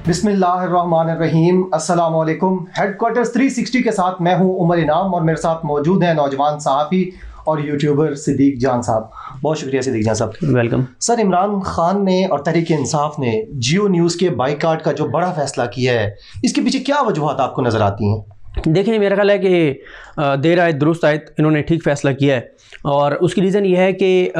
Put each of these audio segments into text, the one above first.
बिस्मिल्लाहिर्रहमानिर्रहीम, अस्सलाम वालेकुम। हेडक्वार्टर्स 360 के साथ मैं हूं उमर इनाम और मेरे साथ मौजूद हैं नौजवान सहाफ़ी और यूट्यूबर सिद्दीक जान साहब। बहुत शुक्रिया सिद्दीक जान साहब, वेलकम। सर, इमरान खान ने और तहरीक इंसाफ ने जियो न्यूज़ के बाइकाट का जो बड़ा फैसला किया है, इसके पीछे क्या वजूहात आपको नज़र आती हैं? देखिए, मेरा ख्याल है कि देर आयत दुरुस्त आयत, इन्होंने ठीक फ़ैसला किया है और उसकी रीज़न ये है कि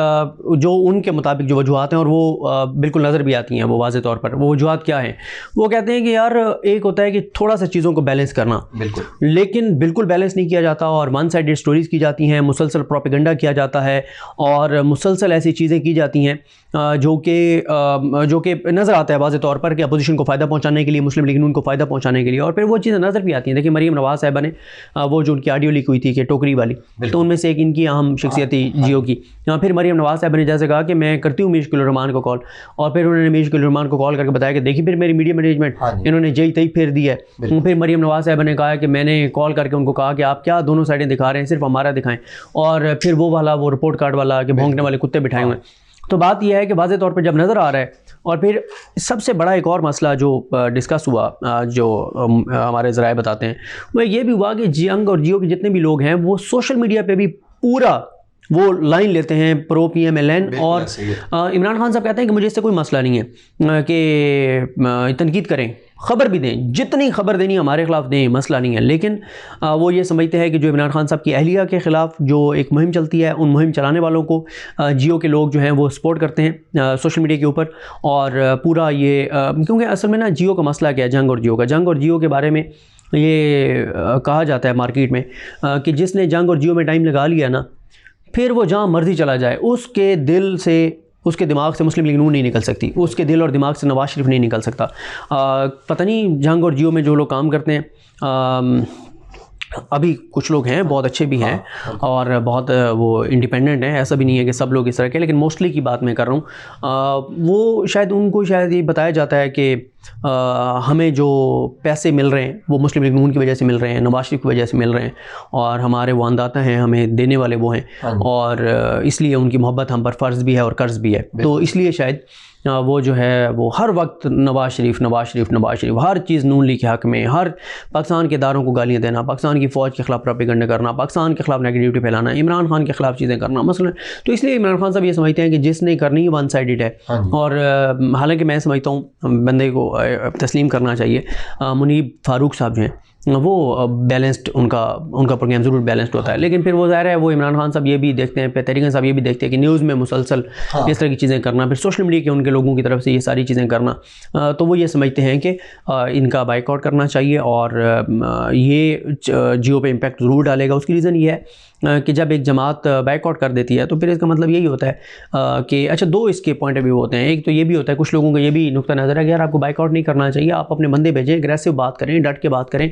जो उनके मुताबिक जो वजूहात हैं और वो बिल्कुल नज़र भी आती हैं, वो वाज़े तौर पर वो वजूहात क्या हैं। वो कहते हैं कि यार, एक होता है कि थोड़ा सा चीज़ों को बैलेंस करना, बिल्कुल, लेकिन बिल्कुल बैलेंस नहीं किया जाता और वन साइडेड स्टोरीज़ की जाती हैं, मुसलसल प्रोपेगेंडा किया जाता है और मुसलसल ऐसी चीज़ें की जाती हैं जो कि नज़र आता है वाज़े तौर पर कि अपोजिशन को फ़ायदा पहुँचाने के लिए, मुस्लिम लीग नून को फ़ायदा पहुँचाने के लिए, और फिर वो चीज़ें नज़र भी आती हैं। देखिए, मरीम नवाज़ साहिबा ने वो जो उनकी ऑडियो लीक हुई थी कि टोकरी वाली, तो उनमें से एक इनकी अहम शख्सियत थी जियो की। फिर मरीम नवाज़ साहिबा ने जैसे कहा कि मैं करती हूँ मुश्किल रहमान को कॉल, और फिर उन्होंने मुश्किल रहमान को कॉल करके बताया कि देखिए, फिर मेरी मीडिया मैनेजमेंट इन्होंने जई तई फेर दिया है। फिर मरीम नवाज़ साहिबा ने कहा कि मैंने कॉल करके उनको कहा कि आप क्या दोनों साइडें दिखा रहे हैं, सिर्फ हमारा दिखाएं, और फिर वो वाला वो रिपोर्ट कार्ड वाला कि भौंकने वाले कुत्ते बिठाए हुए हैं। तो बात यह है कि वाज़े तौर पर जब नज़र आ रहा है, और फिर सबसे बड़ा एक और मसला जो डिस्कस हुआ, जो हमारे ज़राए बताते हैं, वो ये भी हुआ कि जियांग और जियो के जितने भी लोग हैं वो सोशल मीडिया पे भी पूरा वो लाइन लेते हैं प्रो PMLN, और इमरान खान साहब कहते हैं कि मुझे इससे कोई मसला नहीं है कि तनकीद करें, ख़बर भी दें, जितनी ख़बर देनी हमारे ख़िलाफ़ दें, मसला नहीं है। लेकिन वो ये समझते हैं कि जो इमरान खान साहब की अहलिया के ख़िलाफ़ जो एक मुहिम चलती है, उन मुहिम चलाने वालों को जियो के लोग जो हैं वो सपोर्ट करते हैं सोशल मीडिया के ऊपर। और पूरा ये क्योंकि असल में ना, जियो का मसला क्या है, जंग और जियो के बारे में ये कहा जाता है मार्केट में कि जिसने जंग और जियो में टाइम लगा लिया ना, फिर वो जहाँ मर्ज़ी चला जाए, उसके दिल से, उसके दिमाग से मुस्लिम लीग नून नहीं निकल सकती, उसके दिल और दिमाग से नवाज शरीफ नहीं निकल सकता। पता नहीं जंग और जियो में जो लोग काम करते हैं, अभी कुछ लोग हैं बहुत अच्छे भी हैं और बहुत वो इंडिपेंडेंट हैं, ऐसा भी नहीं है कि सब लोग इस तरह के, लेकिन मोस्टली की बात मैं कर रहा हूँ। वो शायद उनको शायद ये बताया जाता है कि हमें जो पैसे मिल रहे हैं वो मुस्लिम लीग नून की वजह से मिल रहे हैं, नवाज शरीफ की वजह से मिल रहे हैं, और हमारे वो अंदाता हैं, हमें देने वाले वो हैं, और इसलिए उनकी मोहब्बत हम पर फ़र्ज़ भी है और कर्ज़ भी है। तो इसलिए शायद वो जो है वो हर वक्त नवाज शरीफ हर चीज़ नून लीग के हक़ में, हर पाकिस्तान के इदारों को गालियाँ देना, पाकिस्तान की फ़ौज के ख़िलाफ़ प्रोपेगेंडा करना, पाकिस्तान के ख़िलाफ़ नेगेटिविटी फैलाना, इमरान खान के ख़िलाफ़ चीज़ें करना मसलन। तो इसलिए इमरान खान साहब ये समझते हैं कि जिसने करनी वन साइडेड है, और हालांकि मैं समझता हूँ बंदे को तस्लीम करना चाहिए। मुनीब फ़ारूक साहब जो हैं वो बैलेंस्ड, उनका प्रोग्राम ज़रूर बैलेंस्ड होता है, लेकिन फिर वो ज़ाहिर है वो इमरान खान साहब ये भी देखते हैं, तहरीक साहब ये भी देखते हैं कि न्यूज़ में मुसलसल इस तरह की चीज़ें करना, फिर सोशल मीडिया के उनके लोगों की तरफ से ये सारी चीज़ें करना, तो वो ये समझते हैं कि इनका बाइकआउट करना चाहिए, और ये जियो पे इम्पैक्ट ज़रूर डालेगा। उसकी रीज़न ये है कि जब एक जमात बाइकआउट कर देती है तो फिर इसका मतलब यही होता है कि अच्छा, दो इसके पॉइंट ऑफ व्यू होते हैं। एक तो ये भी होता है, कुछ लोगों का ये भी नुक्ता नज़र है कि यार आपको बाइकआउट नहीं करना चाहिए, आप अपने बंदे भेजें, एग्रेसिव बात करें, डट के बात करें,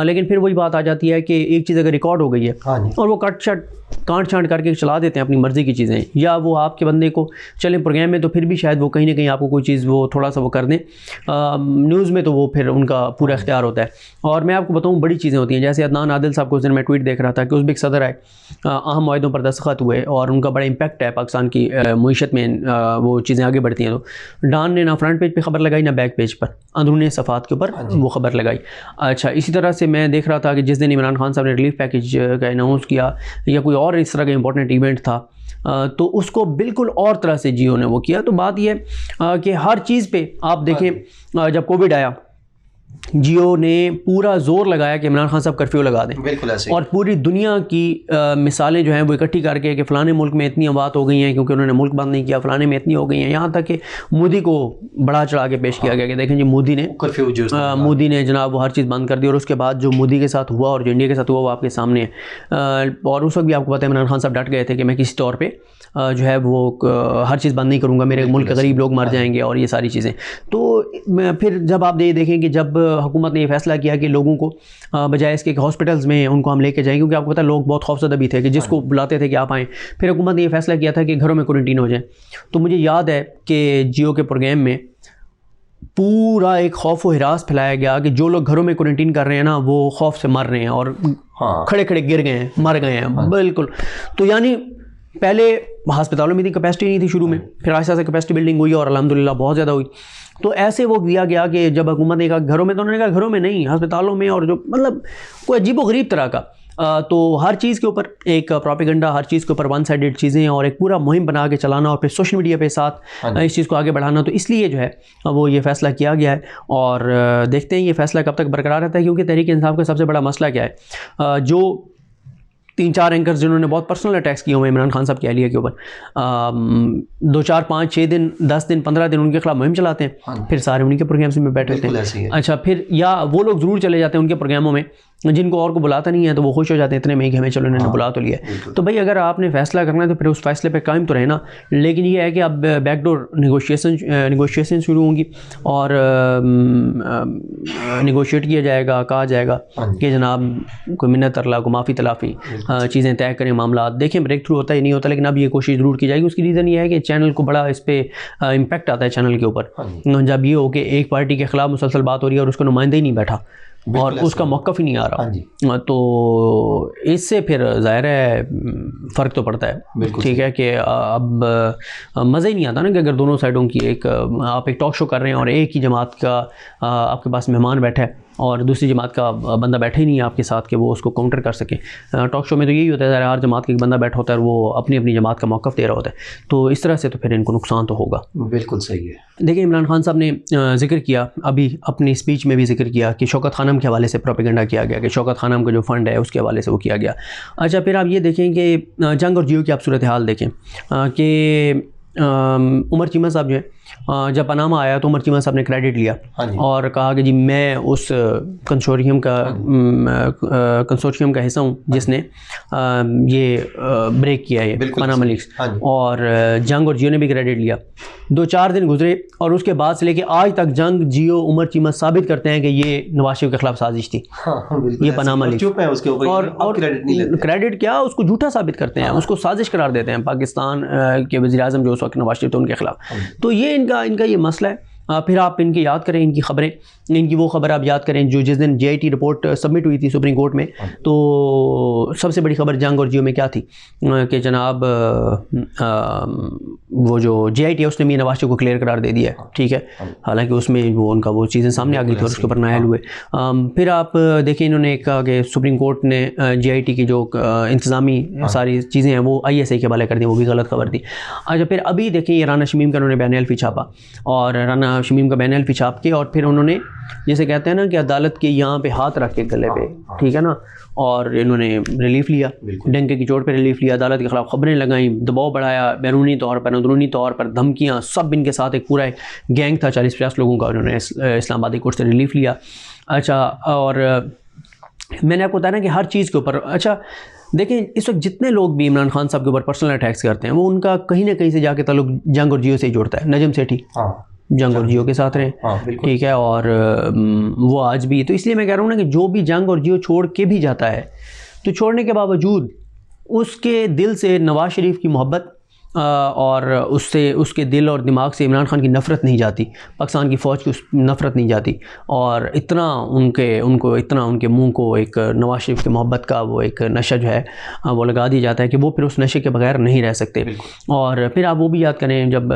लेकिन फिर वही बात आ जाती है कि एक चीज़ अगर रिकॉर्ड हो गई है और वो काट छांट करके चला देते हैं अपनी मर्ज़ी की चीज़ें, या वो आपके बंदे को चले प्रोग्राम में तो फिर भी शायद वो कहीं ना कहीं आपको कोई चीज़ वो थोड़ा सा वो कर दें, न्यूज़ में तो वो फिर उनका पूरा इख्तियार होता है। और मैं आपको बताऊँ, बड़ी चीज़ें होती हैं, जैसे अदनान आदिल साहब को उस दिन मैं ट्वीट देख रहा था कि उज़्बेक सदर आए, अहम मुआहदों पर दस्तखत हुए और उनका बड़ा इम्पैक्ट है पाकिस्तान की मईशत में, वो चीज़ें आगे बढ़ती हैं। तो डान ने ना फ्रंट पेज पर ख़बर लगाई ना बैक पेज पर, अंदरूनी सफ़ात के ऊपर वो ख़बर लगाई। अच्छा, इसी तरह से मैं देख रहा था कि जिस दिन इमरान खान साहब ने रिलीफ पैकेज का अनाउंस किया या कोई और इस तरह का इंपॉर्टेंट इवेंट था, तो उसको बिल्कुल और तरह से जियो ने वो किया। तो बात यह कि हर चीज़ पे आप देखें, जब कोविड आया जियो ने पूरा जोर लगाया कि इमरान खान साहब कर्फ्यू लगा दें, बिल्कुल ऐसे, और पूरी दुनिया की मिसालें जो हैं वो इकट्ठी करके कि फ़लाने मुल्क में इतनी आबाद हो गई हैं क्योंकि उन्होंने मुल्क बंद नहीं किया, फ़लाने में इतनी हो गई हैं, यहाँ तक कि मोदी को बढ़ा चढ़ा के पेश किया गया कि देखें जी, मोदी ने जनाब वो हर चीज़ बंद कर दी, और उसके बाद जो मोदी के साथ हुआ और जो इंडिया के साथ हुआ वो आपके सामने है। और उस वक्त भी आपको पता है इमरान खान साहब डट गए थे कि मैं किसी तौर पर जो है वो हर चीज़ बंद नहीं करूँगा, मेरे मुल्क के गरीब लोग मर जाएंगे और ये सारी चीज़ें। तो फिर जब आप ये देखें कि जब हुकूमत ने ये फैसला किया कि लोगों को बजाय इसके हॉस्पिटल्स में उनको हम लेके जाएं, क्योंकि आपको पता है लोग बहुत खौफज़दा भी थे कि जिसको बुलाते थे कि आप आएँ, फिर हुकूमत ने ये फैसला किया था कि घरों में क्वारंटीन हो जाएं। तो मुझे याद है कि जियो के प्रोग्राम में पूरा एक खौफ व हिरास फैलाया गया कि जो लोग घरों में क्वारंटीन कर रहे हैं ना, वो खौफ से मर रहे हैं और खड़े खड़े गिर गए हैं, मर गए हैं, बिल्कुल। तो यानी पहले हस्पतालों में इतनी कैपेसिटी नहीं थी शुरू में, फिर आहिस्ता आहिस्ता कैपेसिटी बिल्डिंग हुई और अल्हम्दुलिल्लाह बहुत ज़्यादा हुई। तो ऐसे वो दिया गया कि जब हुकूमत ने कहा घरों में, तो उन्होंने कहा घरों में नहीं, अस्पतालों में, और जो मतलब कोई अजीबोगरीब तरह का। तो हर चीज़ के ऊपर एक प्रोपेगेंडा, हर चीज़ के ऊपर वन साइडेड चीज़ें और एक पूरा मुहिम बना के चलाना और फिर सोशल मीडिया पे साथ इस चीज़ को आगे बढ़ाना। तो इसलिए जो है वो ये फ़ैसला किया गया है और देखते हैं ये फ़ैसला कब तक बरकरार रहता है, क्योंकि तहरीक इंसाफ का सबसे बड़ा मसला क्या है, जो 3-4 एंकर्स जिन्होंने बहुत पर्सनल अटैक्स किए हुए इमरान खान साहब की अहलिया के ऊपर, 2, 4, 5, 6 दिन, 10 दिन, 15 दिन उनके खिलाफ मुहिम चलाते हैं, फिर सारे उन्हीं के प्रोग्राम्स में बैठे होते हैं। अच्छा, फिर या वो लोग ज़रूर चले जाते हैं उनके प्रोग्रामों में जिनको और को बुलाता नहीं है, तो वो खुश हो जाते हैं इतने में कि हमें चलो इन्होंने बुला तो लिया। तो भाई अगर आपने फ़ैसला करना है तो फिर उस फैसले पे कायम तो रहना। लेकिन ये है कि अब बैकडोर निगोशिएशन शुरू होंगी और निगोशिएट किया जाएगा, कहा जाएगा कि जनाब कोई मिन्नत तरला, को माफ़ी तलाफ़ी, चीज़ें तय करें, मामला देखें ब्रेक थ्रू होता है नहीं होता, लेकिन अब ये कोशिश ज़रूर की जाएगी। उसकी रीज़न ये है कि चैनल को बड़ा इस पर इम्पैक्ट आता है चैनल के ऊपर, जब ये हो कि एक पार्टी के ख़िलाफ़ मुसलसल बात हो रही है और उसका नुमाइंदा ही नहीं बैठा और उसका मौक़िफ़ ही नहीं आ रहा, तो इससे फिर ज़ाहिर है फ़र्क तो पड़ता है। ठीक है कि अब मज़ा ही नहीं आता ना कि अगर दोनों साइडों की एक आप एक टॉक शो कर रहे हैं और एक ही जमात का आपके पास मेहमान बैठा है और दूसरी जमात का बंदा बैठा ही नहीं है आपके साथ कि वो उसको काउंटर कर सके। टॉक शो में तो यही होता है, हर जमात का एक बंदा बैठा होता है और वो अपनी अपनी जमात का मौक़िफ़ दे रहा होता है, तो इस तरह से तो फिर इनको नुकसान तो होगा। बिल्कुल सही है। देखिए इमरान खान साहब ने जिक्र किया, अभी अपनी स्पीच में भी जिक्र किया कि शौकत खानम के हवाले से प्रोपेगेंडा किया गया कि शौकत खानम का जो फ़ंड है उसके हवाले से वो किया गया। अच्छा, फिर आप ये देखें कि जंग और जियो की आप सूरत हाल देखें कि उमर चीमा साहब जो है जब पनामा आया तो उमर चीमा साहब ने क्रेडिट लिया और कहा कि जी मैं उस कंसोर्शियम का हिस्सा हूँ जिसने ये ब्रेक किया है पनामा लीक्स, और जंग और जियो ने भी क्रेडिट लिया। 2-4 दिन गुजरे और उसके बाद से लेके आज तक जंग, जियो, उमर चीमा साबित करते हैं कि ये नवाज शरीफ के खिलाफ साजिश थी, ये पनामा लीक्स, और क्रेडिट क्या उसको झूठा साबित करते हैं, उसको साजिश करार देते हैं पाकिस्तान के वज़ीर-ए-आज़म जो उस वक्त नवाज शरीफ थे उनके खिलाफ। तो ये इनका ये मसला है। फिर आप इनकी याद करें, इनकी ख़बरें, इनकी वो ख़बर आप याद करें जो जिस दिन JIT रिपोर्ट सबमिट हुई थी सुप्रीम कोर्ट में, तो सबसे बड़ी ख़बर जंग और जियो में क्या थी कि जनाब वो जो JIT है उसने मीर नवाज शरीफ को क्लियर करार दे दिया है। ठीक है, हालांकि उसमें वो उनका वो चीज़ें सामने आ गई थी और उसके ऊपर नायल हुए। फिर आप देखें, इन्होंने कहा कि सुप्रीम कोर्ट ने JIT की जो इंतज़ामी सारी चीज़ें हैं वो ISI के हवाले कर दी, वो भी गलत खबर थी। अच्छा, फिर अभी देखें ये राना शमीम का उन्होंने बयान अल्फी छापा और राना शमीम का बयान अल्फी छाप के और फिर उन्होंने जैसे कहते हैं ना कि अदालत के यहाँ पे हाथ रख के गले पे, ठीक है ना, और इन्होंने रिलीफ लिया, डंके की चोट पे रिलीफ लिया, अदालत के खिलाफ खबरें लगाई, दबाव बढ़ाया, बैरूनी तौर पर, अंदरूनी तौर पर धमकियाँ, सब इनके साथ एक पूरा गैंग था 40-50 लोगों का, उन्होंने इस्लामाबादी कोर्ट से रिलीफ लिया। अच्छा, और मैंने आपको बताया ना कि हर चीज़ के ऊपर, अच्छा देखें इस वक्त जितने लोग भी इमरान खान साहब के ऊपर पर्सनल अटैक्स करते हैं वो उनका कहीं ना कहीं से जाके ताल्लुक जंग और जियो से ही जुड़ता है। नजम सेठी जंग और जियो के साथ रहे, ठीक है, और वो आज भी, तो इसलिए मैं कह रहा हूँ ना कि जो भी जंग और जियो छोड़ के भी जाता है तो छोड़ने के बावजूद उसके दिल से नवाज शरीफ की मोहब्बत और उससे उसके दिल और दिमाग से इमरान खान की नफ़रत नहीं जाती, पाकिस्तान की फ़ौज की नफ़रत नहीं जाती, और इतना उनके मुंह को एक नवाज शरीफ की मोहब्बत का वो एक नशा जो है वो लगा दिया जाता है कि वो फिर उस नशे के बगैर नहीं रह सकते। और फिर आप वो भी याद करें जब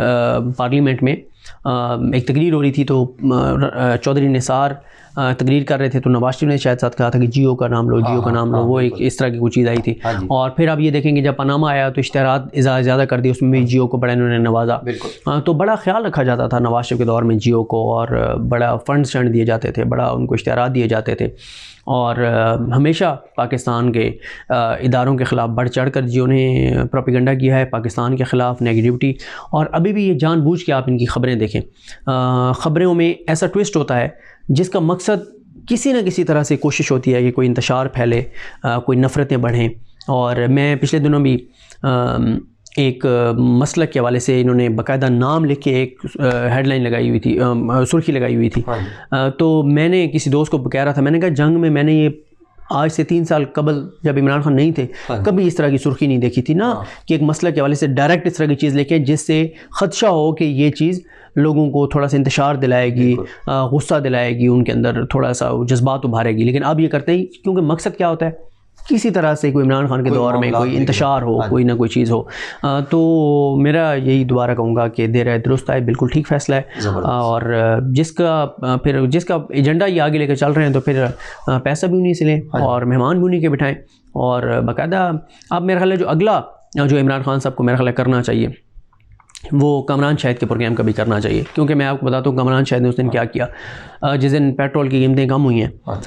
पार्लियामेंट में एक तकरीर हो रही थी तो चौधरी निसार तकरीर कर रहे थे तो नवाज शरीफ ने शायद साथ कहा था कि जियो का नाम लो, जियो का नाम लो, वो एक इस तरह की कुछ चीज़ आई थी। और फिर आप ये देखेंगे जब पनामा आया तो इश्तहारात ज़्यादा कर दिए, उसमें भी जियो को बड़ा इन्होंने नवाजा। तो बड़ा ख्याल रखा जाता था नवाज शरीफ के दौर में जियो को, और बड़ा फंड शंड दिए जाते थे, बड़ा उनको इश्तहारात दिए जाते थे, और हमेशा पाकिस्तान के इदारों के ख़िलाफ़ बढ़ चढ़ कर जियो ने प्रोपेगेंडा किया है, पाकिस्तान के ख़िलाफ़ नेगेटिविटी। और अभी भी ये जानबूझ के आप इनकी ख़बरें देखें, ख़बरों में ऐसा ट्विस्ट होता है जिसका मकसद किसी न किसी तरह से कोशिश होती है कि कोई इंतशार फैले, कोई नफ़रतें बढ़ें। और मैं पिछले दिनों भी एक मसलक के हवाले से इन्होंने बाकायदा नाम लिख के एक हेडलाइन लगाई हुई थी, सुर्खी लगाई हुई थी। तो मैंने किसी दोस्त को कह रहा था, मैंने कहा जंग में मैंने ये आज से 3 साल कबल जब इमरान खान नहीं थे कभी इस तरह की सुर्खी नहीं देखी थी ना, कि एक मसलक के हवाले से डायरेक्ट इस तरह की चीज़ लेके जिससे ख़दशा हो कि ये चीज़ लोगों को थोड़ा सा इंतशार दिलाएगी, गुस्सा दिलाएगी, उनके अंदर थोड़ा सा जज्बात उभारेगी। लेकिन अब ये करते हैं क्योंकि मकसद क्या होता है, किसी तरह से कोई इमरान खान के कोई दौर में मामला कोई देखें। इंतशार हो, हाँ जी। कोई ना कोई चीज़ हो, तो मेरा यही दोबारा कहूँगा कि देर है दुरुस्त है, बिल्कुल ठीक फैसला है। ज़बरदस्त। और जिसका एजेंडा ये आगे लेकर चल रहे हैं तो फिर पैसा भी उन्हीं से लें हाँ जी। और मेहमान भी उन्हीं के बिठाएं। और बाकायदा अब मेरा ख्याल है जो अगला जो इमरान खान साहब को मेरा ख्याल है करना चाहिए वो कमरान शाहिद के प्रोग्राम का भी करना चाहिए, क्योंकि मैं आपको बताता हूँ कमरान शाहिद ने उस दिन क्या किया। जिस दिन पेट्रोल की कीमतें कम हुई हैं हाँ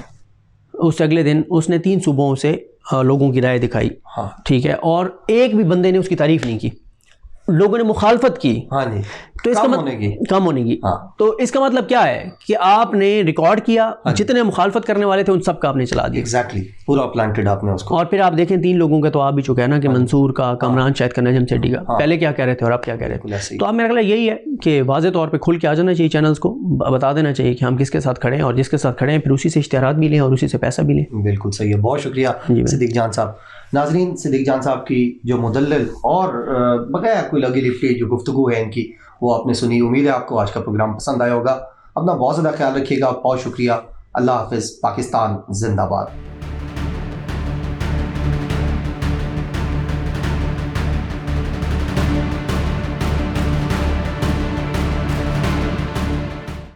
उससे अगले दिन उसने 3 सूबों से लोगों की राय दिखाई, हाँ ठीक है, और एक भी बंदे ने उसकी तारीफ नहीं की, लोगों ने मुखालफत की। हाँ जी, तो इसका कम मत- होने की। कम होने की। हाँ। तो इसका मतलब क्या है कि आपने रिकॉर्ड किया, जितने मुखालफत करने वाले थे उन सब का आपने चला दिया। एग्जैक्टली, पूरा प्लांटेड आपने उसको। और फिर आप देखें 3 लोगों का तो आप भी चुके हैं ना कि मंसूर का, कमरान शाहिद का, नजम सेठी का, पहले क्या कह रहे थे और अब क्या कह रहे बिल्कुल ऐसे थे। ही। तो अब मेरा ख्याल यही है कि वाज़े तौर पे खुल के आ जाना चाहिए चैनल्स को, बता देना चाहिए कि हम किसके साथ खड़े हैं, और जिसके साथ खड़े हैं फिर उसी से इश्तिहारात भी लें और उसी से पैसा भी लें। बिल्कुल सही है, बहुत शुक्रिया जी भाई। सिद्दीक जान साहब। नाजरीन, सिद्दीक जान साहब की जो मुदल्लल और बकाया कोई लगी लिपटी जो गुफ्तगू है इनकी, वो आपने सुनी। उम्मीद है आपको आज का प्रोग्राम पसंद आया होगा। अपना बहुत ज़्यादा ख्याल रखिएगा। बहुत शुक्रिया। अल्लाह हाफिज़। पाकिस्तान जिंदाबाद।